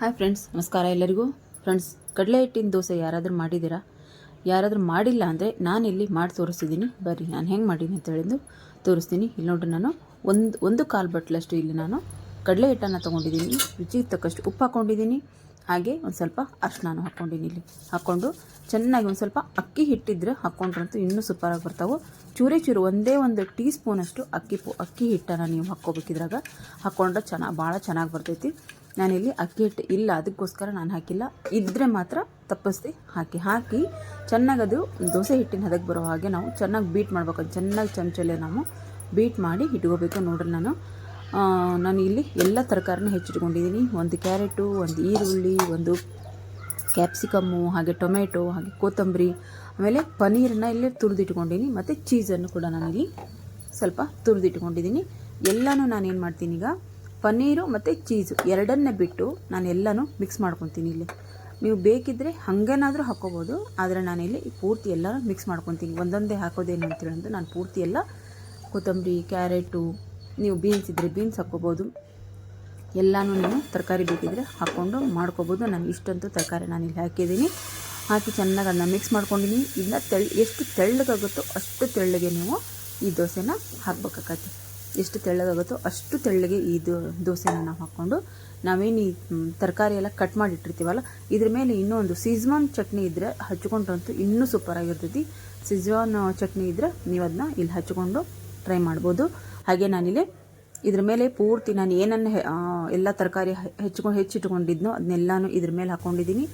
Hi friends, ನಮಸ್ಕಾರ ಎಲ್ಲರಿಗೂ. Friends, ಕಡಲೆ ಹಿಟ್ಟಿನ ದೋಸೆ ಯಾರಾದರೂ ಮಾಡಿದ್ದೀರಾ? ಯಾರಾದರೂ ಮಾಡಿಲ್ಲ ಅಂದರೆ ನಾನಿಲ್ಲಿ ಮಾಡಿ ತೋರಿಸ್ತಿದ್ದೀನಿ. ಬರ್ರಿ ನಾನು ಹೆಂಗೆ ಮಾಡೀನಿ ಅಂತ ಹೇಳಿದ್ದು ತೋರಿಸ್ತೀನಿ. ಇಲ್ಲಿ ನೋಡ್ರಿ, ನಾನು ಒಂದು ಕಾಲು ಬಟ್ಲಷ್ಟು ಇಲ್ಲಿ ನಾನು ಕಡಲೆ ಹಿಟ್ಟನ್ನು ತೊಗೊಂಡಿದ್ದೀನಿ. ರುಚಿಗೆ ತಕ್ಕಷ್ಟು ಉಪ್ಪು ಹಾಕ್ಕೊಂಡಿದ್ದೀನಿ. ಹಾಗೆ ಒಂದು ಸ್ವಲ್ಪ ಅರಿಶಿನ ಹಾಕ್ಕೊಂಡಿನಿ. ಇಲ್ಲಿ ಹಾಕ್ಕೊಂಡು ಚೆನ್ನಾಗಿ ಒಂದು ಸ್ವಲ್ಪ ಅಕ್ಕಿ ಹಿಟ್ಟಿದ್ರೆ ಹಾಕ್ಕೊಂಡ್ರಂತೂ ಇನ್ನೂ ಸೂಪರಾಗಿ ಬರ್ತಾವೆ. ಚೂರು ಒಂದೇ ಒಂದು ಟೀ ಸ್ಪೂನಷ್ಟು ಅಕ್ಕಿ ಹಿಟ್ಟನ್ನು ನೀವು ಹಾಕ್ಕೋಬೇಕಿದ್ರಾಗ ಹಾಕ್ಕೊಂಡ್ರೆ ಭಾಳ ಚೆನ್ನಾಗಿ ಬರ್ತೈತಿ. ನಾನಿಲ್ಲಿ ಅಕ್ಕಿ ಹಿಟ್ಟು ಇಲ್ಲ, ಅದಕ್ಕೋಸ್ಕರ ನಾನು ಹಾಕಿಲ್ಲ. ಇದ್ದರೆ ಮಾತ್ರ ತಪ್ಪಿಸ್ದೆ ಹಾಕಿ ಚೆನ್ನಾಗಿ ಅದು ದೋಸೆ ಹಿಟ್ಟಿನ ಹದಕ್ಕೆ ಬರೋ ಹಾಗೆ ನಾವು ಚೆನ್ನಾಗಿ ಬೀಟ್ ಮಾಡ್ಬೇಕು. ಚೆನ್ನಾಗಿ ಚಮಚಲ್ಲೇ ನಾವು ಬೀಟ್ ಮಾಡಿ ಇಟ್ಕೋಬೇಕು. ನೋಡ್ರಿ, ನಾನು ಇಲ್ಲಿ ಎಲ್ಲ ತರಕಾರಿನ ಹೆಚ್ಚಿಟ್ಕೊಂಡಿದ್ದೀನಿ. ಒಂದು ಕ್ಯಾರೆಟು, ಒಂದು ಈರುಳ್ಳಿ, ಒಂದು ಕ್ಯಾಪ್ಸಿಕಮ್ಮು, ಹಾಗೆ ಟೊಮೆಟೊ, ಹಾಗೆ ಕೊತ್ತಂಬರಿ, ಆಮೇಲೆ ಪನ್ನೀರನ್ನ ಇಲ್ಲೇ ತುರಿದಿಟ್ಕೊಂಡಿದ್ದೀನಿ. ಮತ್ತು ಚೀಸನ್ನು ಕೂಡ ನಾನಿಲ್ಲಿ ಸ್ವಲ್ಪ ತುರಿದಿಟ್ಕೊಂಡಿದ್ದೀನಿ. ಎಲ್ಲನೂ ನಾನೇನು ಮಾಡ್ತೀನಿ ಈಗ, ಪನ್ನೀರು ಮತ್ತು ಚೀಸು ಎರಡನ್ನೇ ಬಿಟ್ಟು ನಾನು ಎಲ್ಲನೂ ಮಿಕ್ಸ್ ಮಾಡ್ಕೊತೀನಿ. ಇಲ್ಲಿ ನೀವು ಬೇಕಿದ್ದರೆ ಹಾಗೇನಾದರೂ ಹಾಕ್ಕೋಬೋದು, ಆದರೆ ನಾನಿಲ್ಲಿ ಪೂರ್ತಿ ಎಲ್ಲ ಮಿಕ್ಸ್ ಮಾಡ್ಕೊತೀನಿ. ಒಂದೊಂದೇ ಹಾಕೋದೇನು ಅಂತೇಳಿ ಅಂದರೆ ನಾನು ಪೂರ್ತಿ ಎಲ್ಲ ಕೊತ್ತಂಬರಿ, ಕ್ಯಾರೆಟು, ನೀವು ಬೀನ್ಸ್ ಇದ್ದರೆ ಬೀನ್ಸ್ ಹಾಕ್ಕೋಬೋದು. ಎಲ್ಲನೂ ನೀವು ತರಕಾರಿ ಬೇಕಿದ್ದರೆ ಹಾಕ್ಕೊಂಡು ಮಾಡ್ಕೋಬೋದು. ನಾನು ಇಷ್ಟಂತೂ ತರಕಾರಿ ನಾನಿಲ್ಲಿ ಹಾಕಿದ್ದೀನಿ. ಹಾಕಿ ಚೆನ್ನಾಗಿ ಅದನ್ನ ಮಿಕ್ಸ್ ಮಾಡ್ಕೊಂಡಿದ್ದೀನಿ. ಇದನ್ನ ಎಷ್ಟು ತೆಳ್ಳಗಾಗುತ್ತೋ ಅಷ್ಟು ತೆಳ್ಳಗೆ ನೀವು ಈ ದೋಸೆನ ಹಾಕ್ಬೇಕಾಗತ್ತೆ. ಎಷ್ಟು ತೆಳ್ಳಗಾಗುತ್ತೋ ಅಷ್ಟು ತೆಳ್ಳಗೆ ಈ ದೋಸೆನ ನಾವು ಹಾಕ್ಕೊಂಡು ನಾವೇನು ಈ ತರಕಾರಿ ಎಲ್ಲ ಕಟ್ ಮಾಡಿಟ್ಟಿರ್ತೀವಲ್ಲ, ಇದ್ರ ಮೇಲೆ ಇನ್ನೂ ಒಂದು ಸಿಜ್ವಾನ್ ಚಟ್ನಿ ಇದ್ದರೆ ಹಚ್ಕೊಂಡ್ರಂತೂ ಇನ್ನೂ ಸೂಪರಾಗಿರ್ತೈತಿ. ಸಿಜ್ವಾನ್ ಚಟ್ನಿ ಇದ್ದರೆ ನೀವು ಅದನ್ನ ಇಲ್ಲಿ ಹಚ್ಕೊಂಡು ಟ್ರೈ ಮಾಡ್ಬೋದು. ಹಾಗೆ ನಾನಿಲ್ಲಿ ಇದ್ರ ಮೇಲೆ ಪೂರ್ತಿ ನಾನು ಏನನ್ನು ಎಲ್ಲ ತರಕಾರಿ ಹೆಚ್ಚಿಟ್ಕೊಂಡಿದ್ನೋ ಅದನ್ನೆಲ್ಲನೂ ಇದ್ರ ಮೇಲೆ ಹಾಕ್ಕೊಂಡಿದ್ದೀನಿ.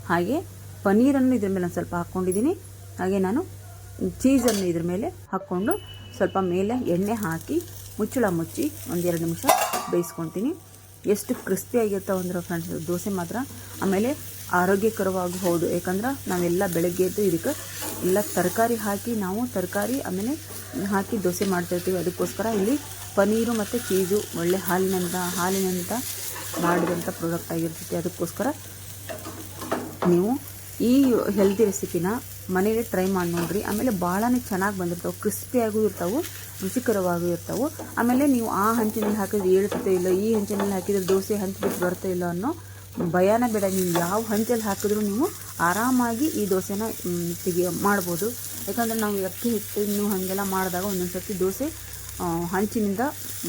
ಹಾಗೆ ಪನ್ನೀರನ್ನು ಇದ್ರ ಮೇಲೆ ಒಂದು ಸ್ವಲ್ಪ ಹಾಕ್ಕೊಂಡಿದ್ದೀನಿ. ಹಾಗೆ ನಾನು ಚೀಸನ್ನು ಇದ್ರ ಮೇಲೆ ಹಾಕ್ಕೊಂಡು ಸ್ವಲ್ಪ ಮೇಲೆ ಎಣ್ಣೆ ಹಾಕಿ ಮುಚ್ಚಳ ಮುಚ್ಚಿ ಒಂದು 2 ನಿಮಿಷ ಬೇಯಿಸ್ಕೊತೀನಿ. ಎಷ್ಟು ಕ್ರಿಸ್ಪಿಯಾಗಿರ್ತಾವೆ ಅಂದ್ರೆ ಫ್ರೆಂಡ್ಸ್ ದೋಸೆ ಮಾತ್ರ. ಆಮೇಲೆ ಆರೋಗ್ಯಕರವಾಗಿ ಹೌದು, ಯಾಕಂದ್ರೆ ನಾವೆಲ್ಲ ಬೆಳಗ್ಗೆ ಎದ್ದು ಇದಕ್ಕೆ ಎಲ್ಲ ತರಕಾರಿ ಹಾಕಿ ಆಮೇಲೆ ಹಾಕಿ ದೋಸೆ ಮಾಡ್ತಾಯಿರ್ತೀವಿ. ಅದಕ್ಕೋಸ್ಕರ ಇಲ್ಲಿ ಪನ್ನೀರು ಮತ್ತು ಚೀಸು ಒಳ್ಳೆ ಹಾಲಿನಂತ ಮಾಡಿದಂಥ ಪ್ರಾಡಕ್ಟ್ ಆಗಿರ್ತೈತಿ. ಅದಕ್ಕೋಸ್ಕರ ನೀವು ಈ ಹೆಲ್ದಿ ರೆಸಿಪಿನ ಮನೇಲಿ ಟ್ರೈ ಮಾಡಿ ನೋಡಿರಿ. ಆಮೇಲೆ ಭಾಳನೇ ಚೆನ್ನಾಗಿ ಬಂದಿರ್ತಾವೆ, ಕ್ರಿಸ್ಪಿಯಾಗೂ ಇರ್ತಾವೆ, ರುಚಿಕರವಾಗೂ ಇರ್ತಾವೆ. ಆಮೇಲೆ ನೀವು ಆ ಹಂಚಿನಲ್ಲಿ ಹಾಕಿದ್ರೆ ಏಳ್ತೋ ಇಲ್ಲ, ಈ ಹಂಚಿನಲ್ಲಿ ಹಾಕಿದ್ರೆ ದೋಸೆ ಹಂಚು ಬಿಟ್ಟು ಬರ್ತಾ ಇಲ್ಲ ಅನ್ನೋ ಭಯನೇ ಬೇಡ. ನೀವು ಯಾವ ಹಂಚಲ್ಲಿ ಹಾಕಿದ್ರೂ ನೀವು ಆರಾಮಾಗಿ ಈ ದೋಸೆನ ಮಾಡ್ಬೋದು. ಯಾಕಂದರೆ ನಾವು ಅಕ್ಕಿ ಹಿಟ್ಟನ್ನು ಹಾಗೆಲ್ಲ ಮಾಡಿದಾಗ ಒಂದೊಂದು ಸರ್ತಿ ದೋಸೆ ಹಂಚಿನಿಂದ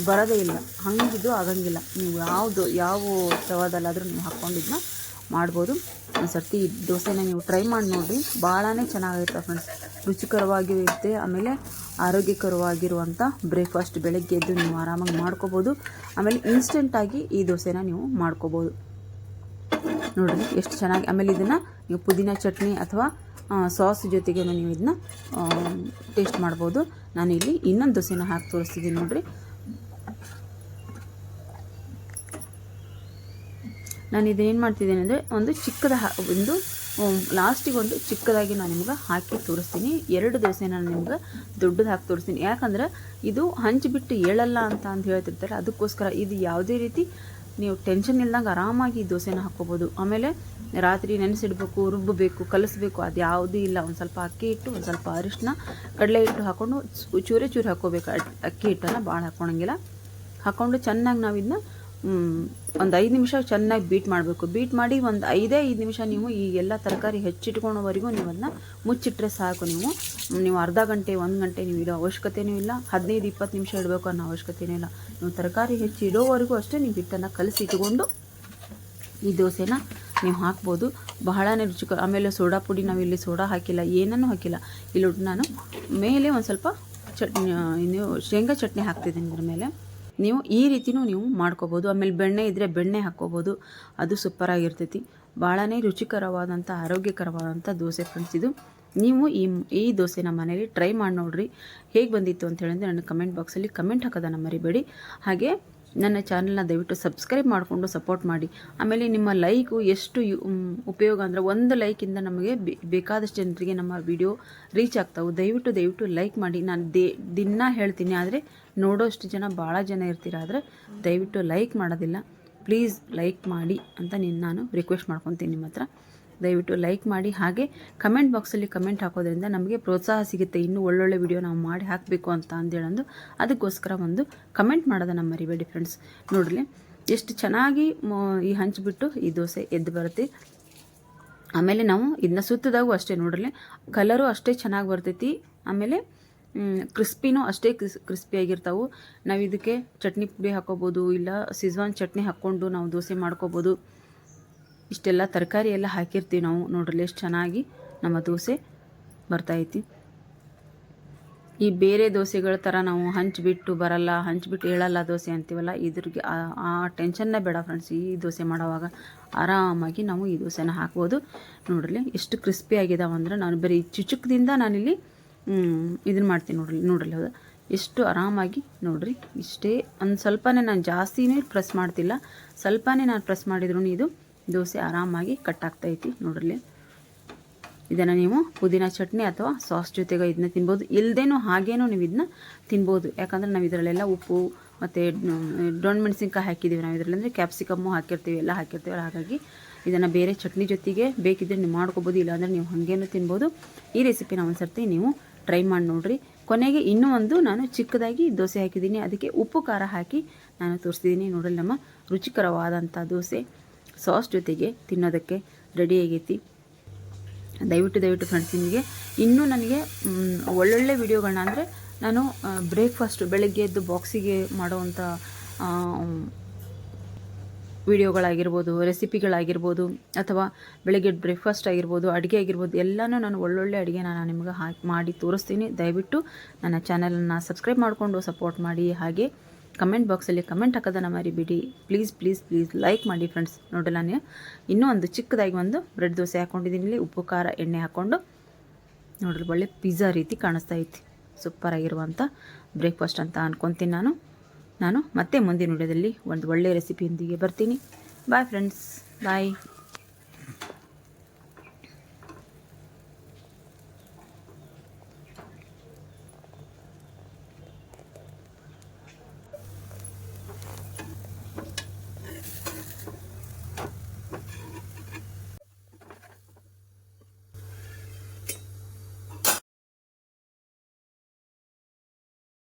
ಬರೋದೇ ಇಲ್ಲ, ಹಂಗಿದ್ದು ಆಗಂಗಿಲ್ಲ. ನೀವು ಯಾವ ತವಾದಲ್ಲಾದರೂ ನೀವು ಹಾಕ್ಕೊಂಡಿದ್ದನ್ನ ಮಾಡ್ಬೋದು. ಒಂದು ಸರ್ತಿ ಈ ದೋಸೆನ ನೀವು ಟ್ರೈ ಮಾಡಿ ನೋಡಿರಿ, ಭಾಳನೇ ಚೆನ್ನಾಗಿರುತ್ತೆ ಫ್ರೆಂಡ್ಸ್. ರುಚಿಕರವಾಗಿಯೂ ಇರುತ್ತೆ, ಆಮೇಲೆ ಆರೋಗ್ಯಕರವಾಗಿರುವಂಥ ಬ್ರೇಕ್ಫಾಸ್ಟ್ ಬೆಳಗ್ಗೆ ಎದ್ದು ನೀವು ಆರಾಮಾಗಿ ಮಾಡ್ಕೋಬೋದು. ಆಮೇಲೆ ಇನ್ಸ್ಟೆಂಟಾಗಿ ಈ ದೋಸೆನ ನೀವು ಮಾಡ್ಕೋಬೋದು. ನೋಡಿರಿ ಎಷ್ಟು ಚೆನ್ನಾಗಿ. ಆಮೇಲೆ ಇದನ್ನು ನೀವು ಪುದೀನ ಚಟ್ನಿ ಅಥವಾ ಸಾಸ್ ಜೊತೆಗೆ ನೀವು ಇದನ್ನ ಟೇಸ್ಟ್ ಮಾಡ್ಬೋದು. ನಾನಿಲ್ಲಿ ಇನ್ನೊಂದು ದೋಸೆನ ಹಾಕಿ ತೋರಿಸ್ತಿದ್ದೀನಿ ನೋಡಿರಿ. ನಾನು ಇದನ್ನೇನು ಮಾಡ್ತಿದ್ದೀನಿ ಅಂದರೆ ಒಂದು ಲಾಸ್ಟಿಗೆ ಒಂದು ಚಿಕ್ಕದಾಗಿ ನಾನು ನಿಮ್ಗೆ ಹಾಕಿ ತೋರಿಸ್ತೀನಿ. 2 ದೋಸೆ ನಾನು ನಿಮ್ಗೆ ದೊಡ್ಡದು ಹಾಕಿ ತೋರಿಸ್ತೀನಿ. ಯಾಕಂದ್ರೆ ಇದು ಹಂಚಿಬಿಟ್ಟು ಏಳಲ್ಲ ಅಂತ ಹೇಳ್ತಿರ್ತಾರೆ. ಅದಕ್ಕೋಸ್ಕರ ಇದು ಯಾವುದೇ ರೀತಿ ನೀವು ಟೆನ್ಷನ್ ಇಲ್ದಂಗೆ ಆರಾಮಾಗಿ ಈ ದೋಸೆನ ಹಾಕ್ಕೋಬೋದು. ಆಮೇಲೆ ರಾತ್ರಿ ನೆನೆಸಿಡ್ಬೇಕು, ರುಬ್ಬಬೇಕು, ಕಲಿಸ್ಬೇಕು, ಅದು ಯಾವುದೂ ಇಲ್ಲ. ಒಂದು ಸ್ವಲ್ಪ ಅಕ್ಕಿ ಹಿಟ್ಟು, ಒಂದು ಸ್ವಲ್ಪ ಅರಿಶಿನ, ಕಡಲೆ ಹಿಟ್ಟು ಹಾಕ್ಕೊಂಡು ಚೂರೇ ಹಾಕ್ಕೋಬೇಕು. ಅಕ್ಕಿ ಹಿಟ್ಟನ್ನು ಭಾಳ ಹಾಕ್ಕೊಳಂಗಿಲ್ಲ. ಹಾಕ್ಕೊಂಡು ಚೆನ್ನಾಗಿ ನಾವು ಇದನ್ನ ಒಂದು 5 ನಿಮಿಷ ಚೆನ್ನಾಗಿ ಬೀಟ್ ಮಾಡಬೇಕು. ಬೀಟ್ ಮಾಡಿ ಒಂದು 5 ನಿಮಿಷ ನೀವು ಈ ಎಲ್ಲ ತರಕಾರಿ ಹೆಚ್ಚಿಟ್ಕೊಳೋವರೆಗೂ ನೀವು ಅದನ್ನ ಮುಚ್ಚಿಟ್ರೆ ಸಾಕು. ನೀವು ಅರ್ಧ ಗಂಟೆ 1 ಗಂಟೆ ನೀವು ಇಡೋ ಅವಶ್ಯಕತೆಯೂ ಇಲ್ಲ. 15-20 ನಿಮಿಷ ಇಡಬೇಕು ಅನ್ನೋ ಅವಶ್ಯಕತೆಯೂ ಇಲ್ಲ. ನೀವು ತರಕಾರಿ ಹೆಚ್ಚಿ ಇಡೋವರೆಗೂ ಅಷ್ಟೇ ನೀವು ಹಿಟ್ಟನ್ನು ಕಲಸಿ ಇಟ್ಕೊಂಡು ಈ ದೋಸೆನ ನೀವು ಹಾಕ್ಬೋದು. ಬಹಳನೇ ರುಚಿಕರ. ಆಮೇಲೆ ಸೋಡಾ ಪುಡಿ, ನಾವಿಲ್ಲಿ ಸೋಡಾ ಹಾಕಿಲ್ಲ, ಏನನ್ನೂ ಹಾಕಿಲ್ಲ. ಇಲ್ಲಿ ನಾನು ಮೇಲೆ ಒಂದು ಸ್ವಲ್ಪ ಶೇಂಗಾ ಚಟ್ನಿ ಹಾಕ್ತಿದ್ದೀನಿ. ಇದ್ರ ಮೇಲೆ ನೀವು ಈ ರೀತಿಯೂ ನೀವು ಮಾಡ್ಕೋಬೋದು. ಆಮೇಲೆ ಬೆಣ್ಣೆ ಇದ್ದರೆ ಬೆಣ್ಣೆ ಹಾಕ್ಕೋಬೋದು, ಅದು ಸೂಪರಾಗಿರ್ತೈತಿ. ಭಾಳನೇ ರುಚಿಕರವಾದಂಥ ಆರೋಗ್ಯಕರವಾದಂಥ ದೋಸೆ ಫ್ರೆಂಡ್ಸ್ ಇದು. ನೀವು ಈ ದೋಸೆನ ಮನೇಲಿ ಟ್ರೈ ಮಾಡಿ ನೋಡಿರಿ, ಹೇಗೆ ಬಂದಿತ್ತು ಅಂತ ಹೇಳಿದ್ರೆ ನನ್ನ ಕಮೆಂಟ್ ಬಾಕ್ಸಲ್ಲಿ ಕಮೆಂಟ್ ಹಾಕೋದನ್ನು ಮರಿಬೇಡಿ. ಹಾಗೆ ನನ್ನ ಚಾನಲ್ನ ದಯವಿಟ್ಟು ಸಬ್ಸ್ಕ್ರೈಬ್ ಮಾಡಿಕೊಂಡು ಸಪೋರ್ಟ್ ಮಾಡಿ. ಆಮೇಲೆ ನಿಮ್ಮ ಲೈಕು ಎಷ್ಟು ಉಪಯೋಗ ಅಂದರೆ, ಒಂದು ಲೈಕಿಂದ ನಮಗೆ ಬೇಕಾದಷ್ಟು ಜನರಿಗೆ ನಮ್ಮ ವಿಡಿಯೋ ರೀಚ್ ಆಗ್ತಾವೆ. ದಯವಿಟ್ಟು ಲೈಕ್ ಮಾಡಿ. ನಾನು ದಿನ ಹೇಳ್ತೀನಿ, ಆದರೆ ನೋಡೋಷ್ಟು ಭಾಳ ಜನ ಇರ್ತೀರ, ಆದರೆ ದಯವಿಟ್ಟು ಲೈಕ್ ಮಾಡೋದಿಲ್ಲ. ಪ್ಲೀಸ್ ಲೈಕ್ ಮಾಡಿ ಅಂತ ನಾನು ರಿಕ್ವೆಸ್ಟ್ ಮಾಡ್ಕೊತೀನಿ ನಿಮ್ಮ ಹತ್ರ. ದಯವಿಟ್ಟು ಲೈಕ್ ಮಾಡಿ. ಹಾಗೆ ಕಮೆಂಟ್ ಬಾಕ್ಸಲ್ಲಿ ಕಮೆಂಟ್ ಹಾಕೋದ್ರಿಂದ ನಮಗೆ ಪ್ರೋತ್ಸಾಹ ಸಿಗುತ್ತೆ, ಇನ್ನೂ ಒಳ್ಳೊಳ್ಳೆ ವಿಡಿಯೋ ನಾವು ಮಾಡಿ ಹಾಕಬೇಕು ಅಂತ ಅಂದೇಳಂದು. ಅದಕ್ಕೋಸ್ಕರ ಒಂದು ಕಮೆಂಟ್ ಮಾಡೋದನ್ನು ಮರಿಬೇಡಿ ಫ್ರೆಂಡ್ಸ್. ನೋಡ್ರಿ, ಎಷ್ಟು ಚೆನ್ನಾಗಿ ಈ ಹಂಚಿಬಿಟ್ಟು ಈ ದೋಸೆ ಎದ್ದು ಬರುತ್ತೆ. ಆಮೇಲೆ ನಾವು ಇದನ್ನ ಸುತ್ತದಾಗೂ ಅಷ್ಟೇ ನೋಡ್ರಿ, ಕಲರು ಅಷ್ಟೇ ಚೆನ್ನಾಗಿ ಬರ್ತೈತಿ. ಆಮೇಲೆ ಕ್ರಿಸ್ಪಿನೂ ಅಷ್ಟೇ ಕ್ರಿಸ್ಪಿಯಾಗಿರ್ತಾವೆ. ನಾವು ಇದಕ್ಕೆ ಚಟ್ನಿ ಪುಡಿ ಹಾಕೋಬೋದು, ಇಲ್ಲ ಸಿಜ್ವಾನ್ ಚಟ್ನಿ ಹಾಕ್ಕೊಂಡು ನಾವು ದೋಸೆ ಮಾಡ್ಕೋಬೋದು. ಇಷ್ಟೆಲ್ಲ ತರಕಾರಿ ಎಲ್ಲ ಹಾಕಿರ್ತೀವಿ ನಾವು. ನೋಡ್ರಿ ಎಷ್ಟು ಚೆನ್ನಾಗಿ ನಮ್ಮ ದೋಸೆ ಬರ್ತೈತಿ. ಈ ಬೇರೆ ದೋಸೆಗಳ ಥರ ನಾವು ಹಂಚಿಬಿಟ್ಟು ಬರಲ್ಲ, ಹಂಚಿಬಿಟ್ಟು ಹೇಳಲ್ಲ ದೋಸೆ ಅಂತೀವಲ್ಲ, ಇದ್ರಿಗೆ ಆ ಟೆನ್ಷನ್ನೇ ಬೇಡ ಫ್ರೆಂಡ್ಸ್. ಈ ದೋಸೆ ಮಾಡೋವಾಗ ಆರಾಮಾಗಿ ನಾವು ಈ ದೋಸೆನ ಹಾಕ್ಬೋದು. ನೋಡ್ರಿ ಎಷ್ಟು ಕ್ರಿಸ್ಪಿ ಆಗಿದಾವೆ ಅಂದ್ರೆ, ನಾನು ಬರೀ ಚುಚುಕದಿಂದ ನಾನಿಲ್ಲಿ ಇದನ್ನು ಮಾಡ್ತೀನಿ ನೋಡ್ರಿ ಹೌದಾ, ಎಷ್ಟು ಆರಾಮಾಗಿ ನೋಡ್ರಿ. ಇಷ್ಟೇ ಒಂದು ಸ್ವಲ್ಪನೇ, ನಾನು ಜಾಸ್ತಿನೇ ಪ್ರೆಸ್ ಮಾಡ್ತಿಲ್ಲ, ಸ್ವಲ್ಪನೇ ನಾನು ಪ್ರೆಸ್ ಮಾಡಿದ್ರು ಇದು ದೋಸೆ ಆರಾಮಾಗಿ ಕಟ್ಟಾಗ್ತೈತಿ. ನೋಡ್ರಿ ಇದನ್ನು ನೀವು ಪುದೀನ ಚಟ್ನಿ ಅಥವಾ ಸಾಸ್ ಜೊತೆಗೆ ಇದನ್ನ ತಿನ್ಬೋದು. ಇಲ್ಲದೇನೂ ಹಾಗೇನೂ ನೀವು ಇದನ್ನ ತಿನ್ಬೋದು. ಯಾಕಂದರೆ ನಾವು ಇದರಲ್ಲೆಲ್ಲ ಉಪ್ಪು ಮತ್ತು ಡೊಣ್ ಮೆಣಸಿನ್ಕಾಯಿ ಹಾಕಿದ್ದೀವಿ ನಾವು ಇದರಲ್ಲಿ, ಅಂದರೆ ಕ್ಯಾಪ್ಸಿಕಮ್ಮು ಹಾಕಿರ್ತೀವಿ, ಎಲ್ಲ ಹಾಕಿರ್ತೀವಿ. ಹಾಗಾಗಿ ಇದನ್ನು ಬೇರೆ ಚಟ್ನಿ ಜೊತೆಗೆ ಬೇಕಿದ್ದರೆ ನೀವು ಮಾಡ್ಕೋಬೋದು, ಇಲ್ಲಾಂದರೆ ನೀವು ಹಾಗೇನೂ ತಿನ್ಬೋದು. ಈ ರೆಸಿಪಿನ ಒಂದು ಸರ್ತಿ ನೀವು ಟ್ರೈ ಮಾಡಿ ನೋಡಿರಿ. ಕೊನೆಗೆ ಇನ್ನೂ ಒಂದು ನಾನು ಚಿಕ್ಕದಾಗಿ ದೋಸೆ ಹಾಕಿದ್ದೀನಿ, ಅದಕ್ಕೆ ಉಪ್ಪು ಖಾರ ಹಾಕಿ ನಾನು ತೋರಿಸ್ತಿದ್ದೀನಿ. ನೋಡ್ರಿ ನಮ್ಮ ರುಚಿಕರವಾದಂಥ ದೋಸೆ ಸಾಸ್ ಜೊತೆಗೆ ತಿನ್ನೋದಕ್ಕೆ ರೆಡಿ ಆಗೈತಿ. ದಯವಿಟ್ಟು ಫ್ರೆಂಡ್ಸ್, ನಿಮಗೆ ಇನ್ನೂ ನನಗೆ ಒಳ್ಳೊಳ್ಳೆ ವಿಡಿಯೋಗಳನ್ನ, ಅಂದರೆ ನಾನು ಬ್ರೇಕ್ಫಾಸ್ಟು ಬೆಳಗ್ಗೆ ಎದ್ದು ಬಾಕ್ಸಿಗೆ ಮಾಡೋವಂಥ ವಿಡಿಯೋಗಳಾಗಿರ್ಬೋದು, ರೆಸಿಪಿಗಳಾಗಿರ್ಬೋದು, ಅಥವಾ ಬೆಳಗ್ಗೆ ಬ್ರೇಕ್ಫಾಸ್ಟ್ ಆಗಿರ್ಬೋದು, ಅಡುಗೆ ಆಗಿರ್ಬೋದು, ಎಲ್ಲನೂ ನಾನು ಒಳ್ಳೊಳ್ಳೆ ಅಡುಗೆ ನಾನು ನಿಮಗೆ ಮಾಡಿ ತೋರಿಸ್ತೀನಿ. ದಯವಿಟ್ಟು ನನ್ನ ಚಾನಲನ್ನು ಸಬ್ಸ್ಕ್ರೈಬ್ ಮಾಡಿಕೊಂಡು ಸಪೋರ್ಟ್ ಮಾಡಿ. ಹಾಗೆ ಕಮೆಂಟ್ ಬಾಕ್ಸಲ್ಲಿ ಕಮೆಂಟ್ ಹಾಕೋದನ್ನು ಮರಿಬೇಡಿ. ಪ್ಲೀಸ್ ಲೈಕ್ ಮಾಡಿ ಫ್ರೆಂಡ್ಸ್. ನೋಡಿ, ನಾನು ಇನ್ನೂ ಒಂದು ಚಿಕ್ಕದಾಗಿ ಒಂದು ಬ್ರೆಡ್ ದೋಸೆ ಹಾಕ್ಕೊಂಡಿದ್ದೀನಿ. ಇಲ್ಲಿ ಉಪ್ಪು ಖಾರ ಎಣ್ಣೆ ಹಾಕ್ಕೊಂಡು ನೋಡ್ರಿ, ಒಳ್ಳೆ ಪಿಜ್ಜಾ ರೀತಿ ಕಾಣಿಸ್ತಾ ಐತಿ. ಸೂಪರಾಗಿರುವಂಥ ಬ್ರೇಕ್ಫಾಸ್ಟ್ ಅಂತ ಅಂದ್ಕೊತೀನಿ ನಾನು ಮತ್ತೆ ಮುಂದಿನ ವಿಡಿಯೋದಲ್ಲಿ ಒಂದು ಒಳ್ಳೆಯ ರೆಸಿಪಿಯೊಂದಿಗೆ ಬರ್ತೀನಿ. ಬಾಯ್ ಫ್ರೆಂಡ್ಸ್, ಬಾಯ್.